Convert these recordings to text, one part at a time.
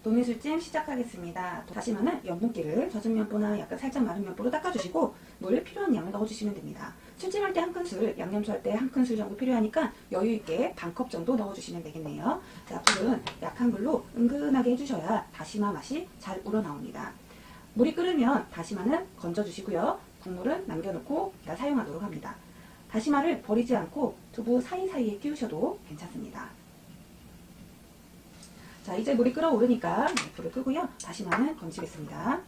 도미술찜 시작하겠습니다. 다시마는 연분기를 젖은 면보나 약간 살짝 마른 면보로 닦아주시고 물 필요한 양을 넣어주시면 됩니다. 술찜할 때 한 큰술, 양념초 할 때 한 큰술 정도 필요하니까 여유있게 반컵 정도 넣어주시면 되겠네요. 자, 불은 약한 불로 은근하게 해주셔야 다시마 맛이 잘 우러나옵니다. 물이 끓으면 다시마는 건져주시고요. 국물은 남겨놓고 이따 사용하도록 합니다. 다시마를 버리지 않고 두부 사이사이에 끼우셔도 괜찮습니다. 자, 이제 물이 끓어오르니까 불을 끄고요. 다시마는 건지겠습니다.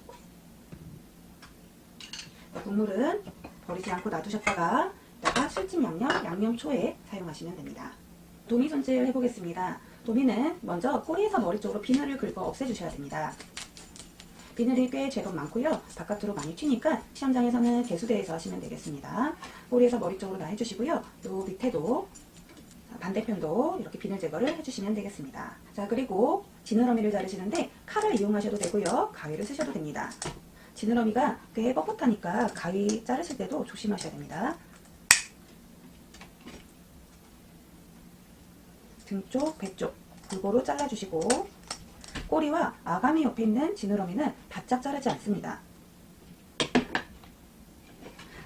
국물은 버리지 않고 놔두셨다가 이따가 술찜 양념, 양념초에 사용하시면 됩니다. 도미 손질 해보겠습니다. 도미는 먼저 꼬리에서 머리 쪽으로 비늘을 긁어 없애주셔야 됩니다. 비늘이 꽤 제법 많고요. 바깥으로 많이 튀니까 시험장에서는 개수대에서 하시면 되겠습니다. 꼬리에서 머리 쪽으로 다 해주시고요. 요 밑에도 반대편도 이렇게 비늘 제거를 해주시면 되겠습니다. 자, 그리고 지느러미를 자르시는데 칼을 이용하셔도 되고요. 가위를 쓰셔도 됩니다. 지느러미가 꽤 뻣뻣하니까 가위 자르실 때도 조심하셔야 됩니다. 등 쪽, 배 쪽 골고루 잘라주시고 꼬리와 아가미 옆에 있는 지느러미는 바짝 자르지 않습니다.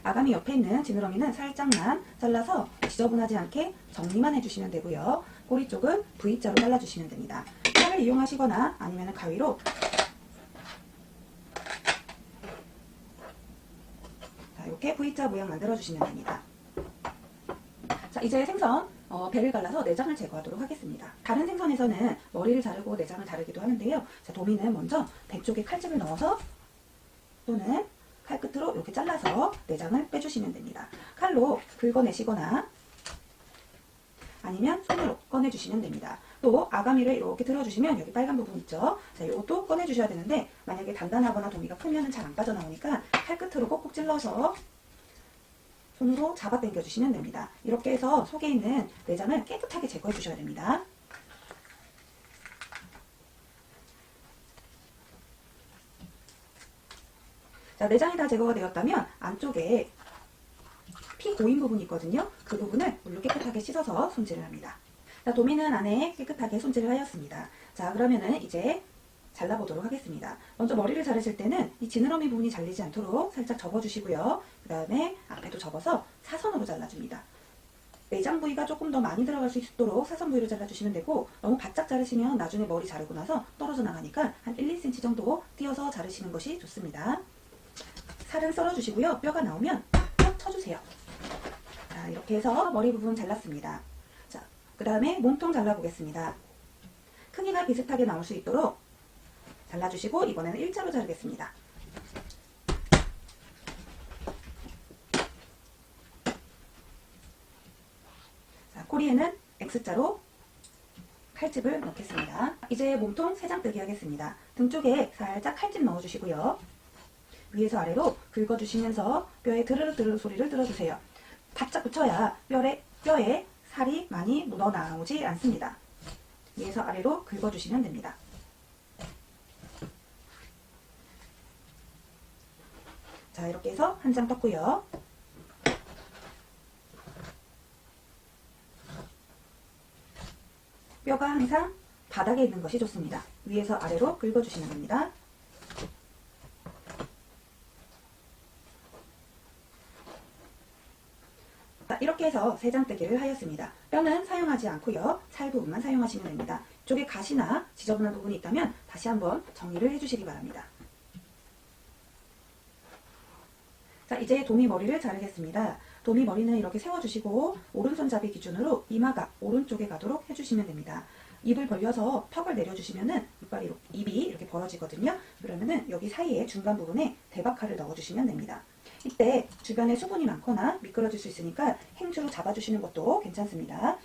아가미 옆에 있는 지느러미는 살짝만 잘라서 지저분하지 않게 정리만 해주시면 되고요. 꼬리 쪽은 V자로 잘라주시면 됩니다. 칼을 이용하시거나 아니면 가위로 이렇게 V자 모양 만들어주시면 됩니다. 자, 이제 생선 배를 갈라서 내장을 제거하도록 하겠습니다. 다른 생선에서는 머리를 자르고 내장을 자르기도 하는데요. 자, 도미는 먼저 배 쪽에 칼집을 넣어서 또는 칼끝으로 이렇게 잘라서 내장을 빼주시면 됩니다. 칼로 긁어내시거나 아니면 손으로 꺼내주시면 됩니다. 또 아가미를 이렇게 들어주시면 여기 빨간 부분 있죠? 자, 이것도 꺼내주셔야 되는데 만약에 단단하거나 도미가 크면 잘 안 빠져나오니까 칼끝으로 꼭꼭 찔러서 손으로 잡아 당겨주시면 됩니다. 이렇게 해서 속에 있는 내장을 깨끗하게 제거해 주셔야 됩니다. 자, 내장이 다 제거가 되었다면 안쪽에 피 고인 부분이 있거든요. 그 부분을 물로 깨끗하게 씻어서 손질을 합니다. 자, 도미는 안에 깨끗하게 손질을 하였습니다. 자, 그러면은 이제 잘라보도록 하겠습니다. 먼저 머리를 자르실 때는 이 지느러미 부분이 잘리지 않도록 살짝 접어주시고요. 그 다음에 앞에도 접어서 사선으로 잘라줍니다. 내장 부위가 조금 더 많이 들어갈 수 있도록 사선 부위로 잘라주시면 되고 너무 바짝 자르시면 나중에 머리 자르고 나서 떨어져 나가니까 한 1~2cm 정도 띄어서 자르시는 것이 좋습니다. 살을 썰어주시고요. 뼈가 나오면 뼈 쳐주세요. 자, 이렇게 해서 머리 부분 잘랐습니다. 자, 그 다음에 몸통 잘라보겠습니다. 크기가 비슷하게 나올 수 있도록 잘라주시고 이번에는 일자로 자르겠습니다. 자, 꼬리에는 X자로 칼집을 넣겠습니다. 이제 몸통 3장 뜨기 하겠습니다. 등 쪽에 살짝 칼집 넣어주시고요. 위에서 아래로 긁어주시면서 뼈에 드르르 드르르 소리를 들어주세요. 바짝 붙여야 뼈에 살이 많이 묻어나오지 않습니다. 위에서 아래로 긁어주시면 됩니다. 자, 이렇게 해서 한 장 떴고요. 뼈가 항상 바닥에 있는 것이 좋습니다. 위에서 아래로 긁어주시면 됩니다. 자, 이렇게 해서 3장 뜨기를 하였습니다. 뼈는 사용하지 않고요. 살 부분만 사용하시면 됩니다. 이쪽에 가시나 지저분한 부분이 있다면 다시 한번 정리를 해주시기 바랍니다. 자, 이제 도미 머리를 자르겠습니다. 도미 머리는 이렇게 세워주시고 오른손잡이 기준으로 이마가 오른쪽에 가도록 해주시면 됩니다. 입을 벌려서 턱을 내려주시면은 입이 이렇게 벌어지거든요. 그러면은 여기 사이에 중간 부분에 대박칼을 넣어주시면 됩니다. 이때 주변에 수분이 많거나 미끄러질 수 있으니까 행주로 잡아주시는 것도 괜찮습니다.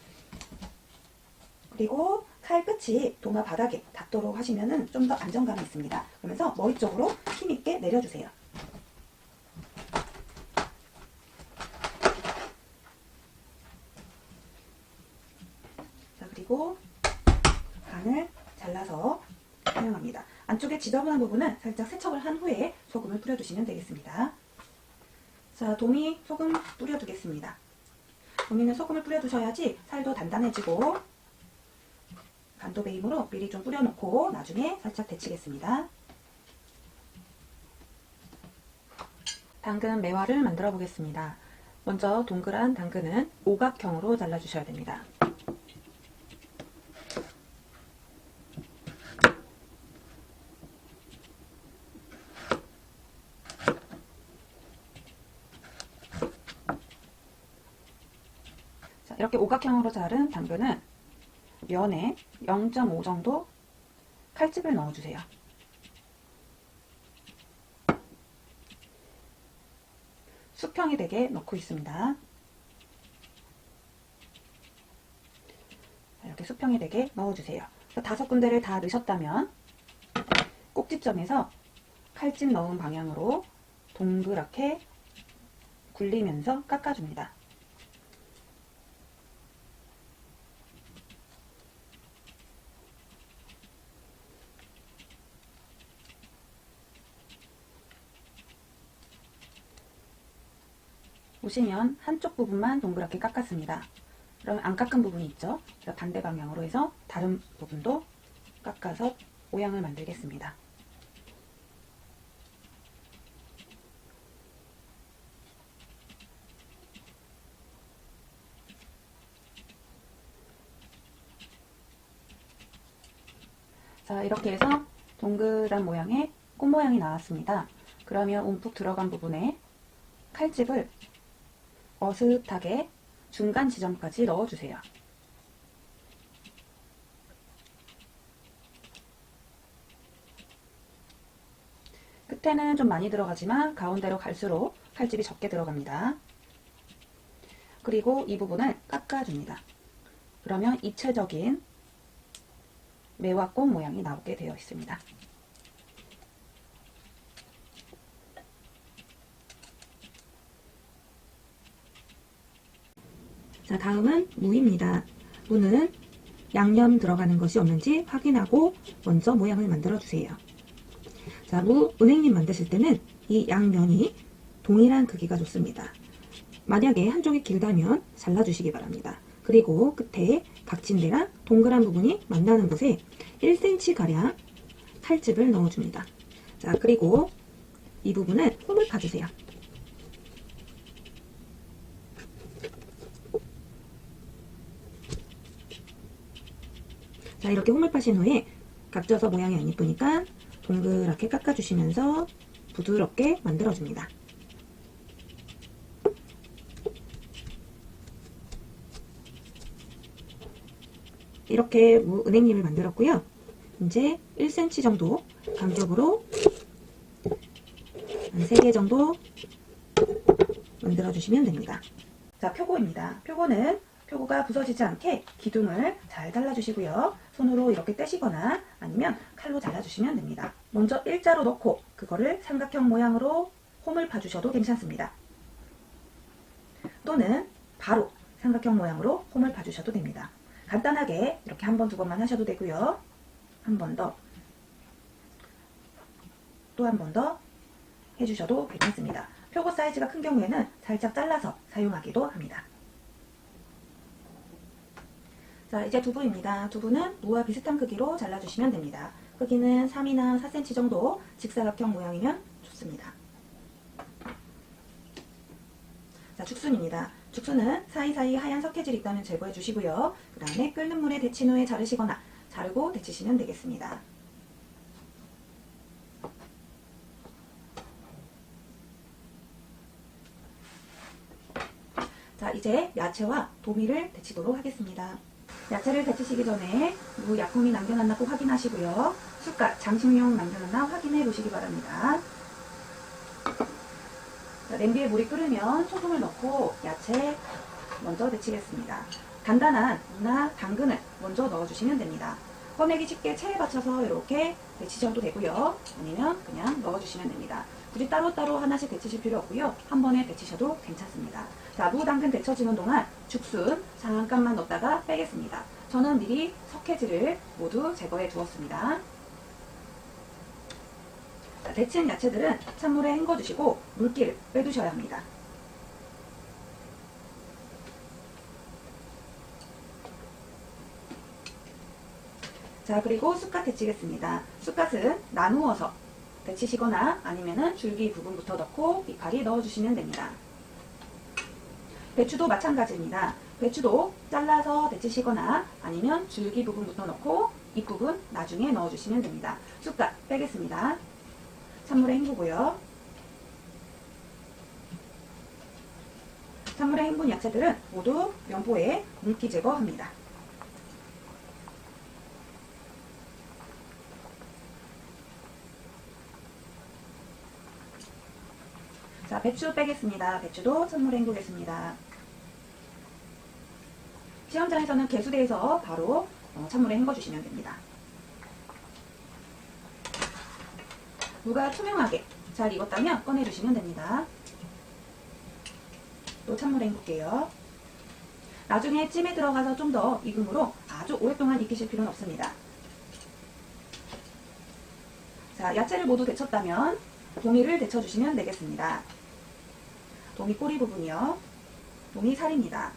그리고 칼 끝이 도마 바닥에 닿도록 하시면은 좀 더 안정감이 있습니다. 그러면서 머리 쪽으로 힘있게 내려주세요. 자, 그리고 간을 잘라서 사용합니다. 안쪽에 지저분한 부분은 살짝 세척을 한 후에 소금을 뿌려주시면 되겠습니다. 자, 도미 소금 뿌려두겠습니다. 도미는 소금을 뿌려두셔야지 살도 단단해지고 간도 베이므로 미리 좀 뿌려놓고 나중에 살짝 데치겠습니다. 당근 매화를 만들어 보겠습니다. 먼저 동그란 당근은 오각형으로 잘라주셔야 됩니다. 자, 이렇게 오각형으로 자른 당근은 면에 0.5 정도 칼집을 넣어주세요. 수평이 되게 넣고 있습니다. 이렇게 수평이 되게 넣어주세요. 5군데를 다 넣으셨다면 꼭지점에서 칼집 넣은 방향으로 동그랗게 굴리면서 깎아줍니다. 보시면 한쪽 부분만 동그랗게 깎았습니다. 그러면 안 깎은 부분이 있죠? 반대 방향으로 해서 다른 부분도 깎아서 모양을 만들겠습니다. 자, 이렇게 해서 동그란 모양의 꽃 모양이 나왔습니다. 그러면 움푹 들어간 부분에 칼집을 어슷하게 중간 지점까지 넣어주세요. 끝에는 좀 많이 들어가지만 가운데로 갈수록 칼집이 적게 들어갑니다. 그리고 이 부분을 깎아줍니다. 그러면 입체적인 매화꽃 모양이 나오게 되어 있습니다. 자, 다음은 무입니다. 무는 양념 들어가는 것이 없는지 확인하고 먼저 모양을 만들어 주세요. 자, 무 은행잎 만드실 때는 이 양면이 동일한 크기가 좋습니다. 만약에 한쪽이 길다면 잘라주시기 바랍니다. 그리고 끝에 각진대랑 동그란 부분이 만나는 곳에 1cm가량 칼집을 넣어줍니다. 자, 그리고 이 부분을 홈을 파주세요. 자, 이렇게 홈을 파신 후에 각져서 모양이 안 이쁘니까 동그랗게 깎아주시면서 부드럽게 만들어줍니다. 이렇게 무 은행잎을 만들었고요. 이제 1cm 정도 간격으로 한 3개 정도 만들어주시면 됩니다. 자, 표고입니다. 표고가 부서지지 않게 기둥을 잘 잘라주시고요. 손으로 이렇게 떼시거나 아니면 칼로 잘라주시면 됩니다. 먼저 일자로 넣고 그거를 삼각형 모양으로 홈을 파주셔도 괜찮습니다. 또는 바로 삼각형 모양으로 홈을 파주셔도 됩니다. 간단하게 이렇게 한 번, 두 번만 하셔도 되고요. 한 번 더, 또 한 번 더 해주셔도 괜찮습니다. 표고 사이즈가 큰 경우에는 살짝 잘라서 사용하기도 합니다. 자, 이제 두부입니다. 두부는 무와 비슷한 크기로 잘라주시면 됩니다. 크기는 3이나 4cm 정도 직사각형 모양이면 좋습니다. 자, 죽순입니다. 죽순은 사이사이 하얀 석회질이 있다면 제거해 주시고요. 그 다음에 끓는 물에 데친 후에 자르시거나 자르고 데치시면 되겠습니다. 자, 이제 야채와 도미를 데치도록 하겠습니다. 야채를 데치시기 전에 무 약품이 남겨놨나 꼭 확인하시고요. 숟갈, 장식용 남겨놨나 확인해 보시기 바랍니다. 자, 냄비에 물이 끓으면 소금을 넣고 야채 먼저 데치겠습니다. 간단한 무나 당근을 먼저 넣어주시면 됩니다. 꺼내기 쉽게 체에 받쳐서 이렇게 데치셔도 되고요. 아니면 그냥 넣어주시면 됩니다. 굳이 따로따로 하나씩 데치실 필요 없고요. 한 번에 데치셔도 괜찮습니다. 자, 무, 당근 데쳐지는 동안 죽순 잠깐만 넣었다가 빼겠습니다. 저는 미리 석회질을 모두 제거해 두었습니다. 자, 데친 야채들은 찬물에 헹궈주시고 물기를 빼두셔야 합니다. 자, 그리고 쑥갓 데치겠습니다. 쑥갓은 나누어서 데치시거나 아니면은 줄기 부분부터 넣고 이파리 넣어주시면 됩니다. 배추도 마찬가지입니다. 배추도 잘라서 데치시거나 아니면 줄기 부분부터 넣고 잎 부분 나중에 넣어주시면 됩니다. 쑥갓 빼겠습니다. 찬물에 헹구고요. 찬물에 헹군 야채들은 모두 면포에 물기 제거합니다. 자, 배추 빼겠습니다. 배추도 찬물에 헹구겠습니다. 시험장에서는 개수대에서 바로 찬물에 헹궈주시면 됩니다. 무가 투명하게 잘 익었다면 꺼내주시면 됩니다. 또 찬물에 헹굴게요. 나중에 찜에 들어가서 좀 더 익음으로 아주 오랫동안 익히실 필요는 없습니다. 자, 야채를 모두 데쳤다면 도미를 데쳐주시면 되겠습니다. 도미 꼬리 부분이요. 도미 살입니다.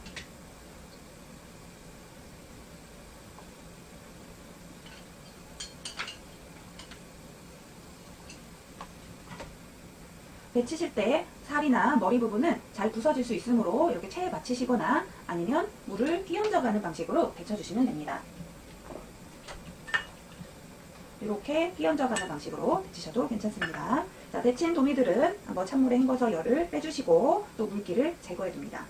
데치실 때 살이나 머리 부분은 잘 부서질 수 있으므로 이렇게 체에 받치시거나 아니면 물을 끼얹어가는 방식으로 데쳐주시면 됩니다. 이렇게 끼얹어가는 방식으로 데치셔도 괜찮습니다. 자, 데친 도미들은 한번 찬물에 헹궈서 열을 빼주시고 또 물기를 제거해줍니다.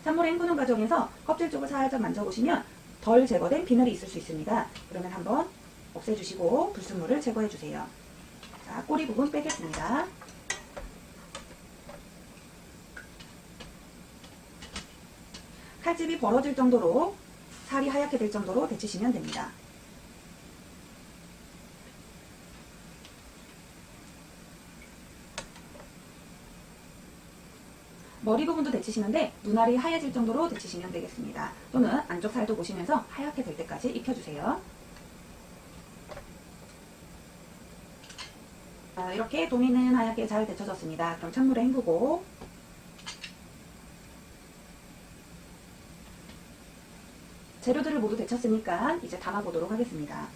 찬물에 헹구는 과정에서 껍질 쪽을 살짝 만져보시면 덜 제거된 비늘이 있을 수 있습니다. 그러면 한번 없애주시고 불순물을 제거해주세요. 자, 꼬리 부분 빼겠습니다. 칼집이 벌어질 정도로 살이 하얗게 될 정도로 데치시면 됩니다. 머리 부분도 데치시는데 눈알이 하얘질 정도로 데치시면 되겠습니다. 또는 안쪽 살도 보시면서 하얗게 될 때까지 익혀주세요. 자, 이렇게 도미는 하얗게 잘 데쳐졌습니다. 그럼 찬물에 헹구고 재료들을 모두 데쳤으니까 이제 담아보도록 하겠습니다.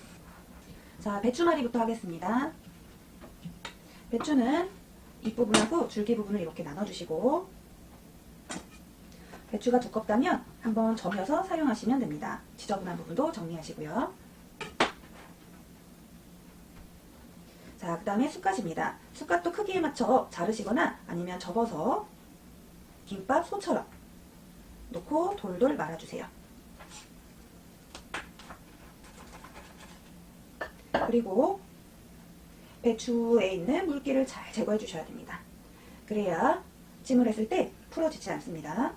자, 배추말이부터 하겠습니다. 배추는 잎부분하고 줄기 부분을 이렇게 나눠주시고 배추가 두껍다면 한번 저며서 사용하시면 됩니다. 지저분한 부분도 정리하시고요. 자, 그 다음에 쑥갓입니다. 쑥갓도 크기에 맞춰 자르시거나 아니면 접어서 김밥 소처럼 놓고 돌돌 말아주세요. 그리고 배추에 있는 물기를 잘 제거해 주셔야 됩니다. 그래야 찜을 했을 때 풀어지지 않습니다.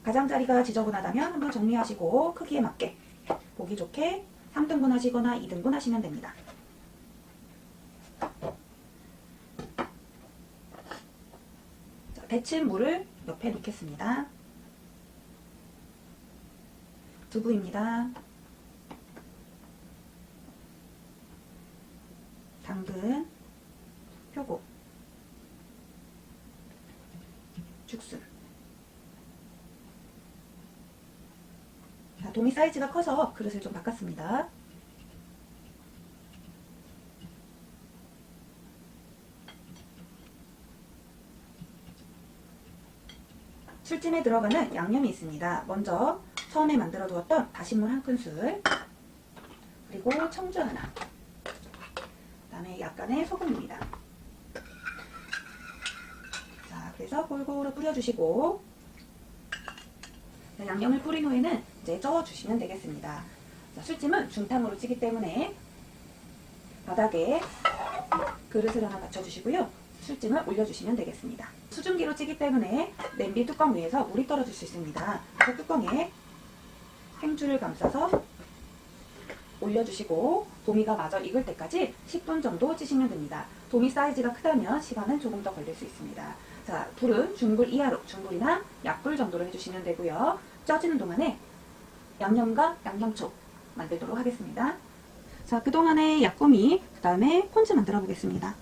가장자리가 지저분하다면 한번 정리하시고 크기에 맞게 보기 좋게 3등분 하시거나 2등분 하시면 됩니다. 자, 데친 물을 옆에 놓겠습니다. 두부입니다. 당근, 표고, 죽순. 자, 도미 사이즈가 커서 그릇을 좀 바꿨습니다. 술찜에 들어가는 양념이 있습니다. 먼저 처음에 만들어 두었던 다시물 1큰술, 그리고 청주 하나, 그 다음에 약간의 소금입니다. 자, 그래서 골고루 뿌려주시고 양념을 뿌린 후에는 이제 저어주시면 되겠습니다. 자, 술찜은 중탕으로 찌기 때문에 바닥에 그릇을 하나 받쳐주시고요. 술찜을 올려주시면 되겠습니다. 수증기로 찌기 때문에 냄비 뚜껑 위에서 물이 떨어질 수 있습니다. 그래서 뚜껑에 행주를 감싸서 올려주시고 도미가 마저 익을 때까지 10분 정도 찌시면 됩니다. 도미 사이즈가 크다면 시간은 조금 더 걸릴 수 있습니다. 자, 불은 중불 이하로, 중불이나 약불 정도로 해주시면 되고요. 쪄지는 동안에 양념과 양념초 만들도록 하겠습니다. 자, 그동안에 약고미, 그 다음에 폰즈 만들어 보겠습니다.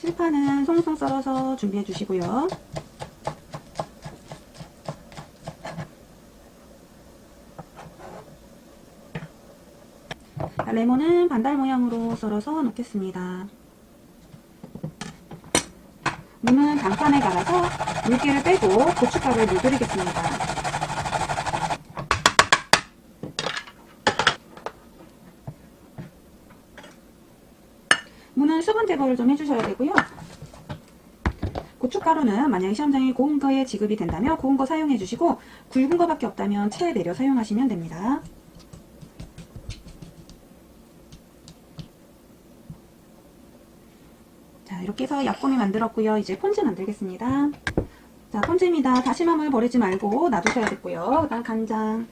실파는 송송 썰어서 준비해 주시고요. 레몬은 반달 모양으로 썰어서 넣겠습니다. 무는 강판에 갈아서 물기를 빼고 고춧가루를 물들이겠습니다. 무는 수분 제거를 좀 해주셔야 되고요. 고춧가루는 만약에 시험장에 고운 거에 지급이 된다면 고운 거 사용해 주시고 굵은 거밖에 없다면 체에 내려 사용하시면 됩니다. 자, 이렇게 해서 약고미 만들었고요. 이제 폰즈 만들겠습니다. 자, 폰즈입니다. 다시마물 버리지 말고 놔두셔야겠고요. 그 다음 간장,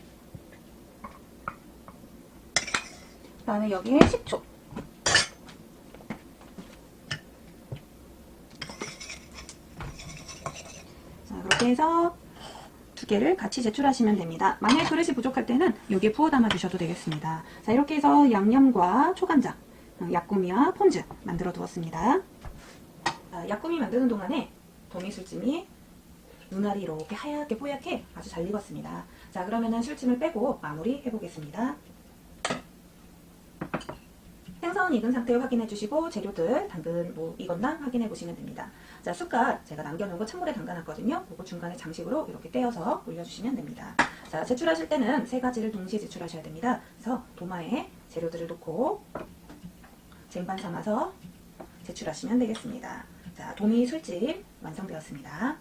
그 다음에 여기에 식초, 자, 그렇게 해서 두 개를 같이 제출하시면 됩니다. 만약에 그릇이 부족할 때는 여기에 부어 담아 주셔도 되겠습니다. 자, 이렇게 해서 양념과 초간장, 약고미와 폰즈 만들어 두었습니다. 약고미 만드는 동안에 도미술찜이 눈알이 이렇게 하얗게 뽀얗게 아주 잘 익었습니다. 자, 그러면은 술찜을 빼고 마무리 해보겠습니다. 생선 익은 상태 확인해 주시고 재료들 당근 뭐 익었나 확인해 보시면 됩니다. 자, 숟갓 제가 남겨놓은 거 찬물에 담가놨거든요. 그거 중간에 장식으로 이렇게 떼어서 올려주시면 됩니다. 자, 제출하실 때는 세 가지를 동시에 제출하셔야 됩니다. 그래서 도마에 재료들을 놓고 쟁반 삼아서 제출하시면 되겠습니다. 자, 도미 술찜 완성되었습니다.